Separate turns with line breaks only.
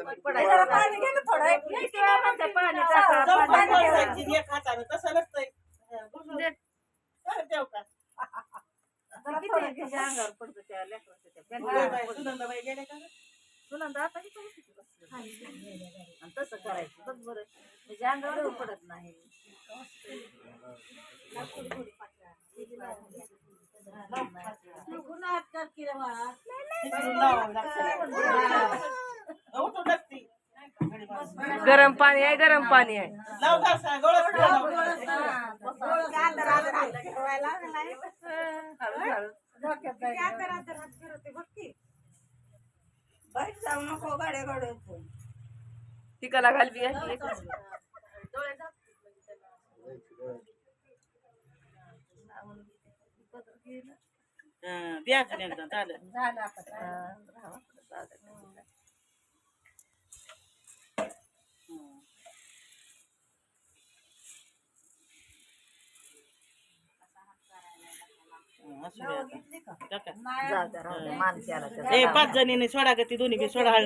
पाणी घे ना थोडं किती वेळा म्हणते पाणी टाका पाणी
एक हाताने तसं नसतंय देव का
किती अंगावर पडतं त्या लेकराच्या
सुनंदाबाई गेले का
सुनंदा आता आणि तसं करायचं बघ बरं म्हणजे अंगावर पडत नाही
गरम पाणी आहे गरम पाणी आहे
जाऊ नको गाड्या गाड्या
टिकाला घालवी
द्यायचं एकदा झालं
झालं आता
असू द्या आता.
जाऊ द्या, राहू द्या. माणसाला
ए 5 जणीने सोडा ग ती दोन्ही बी सोडा हळू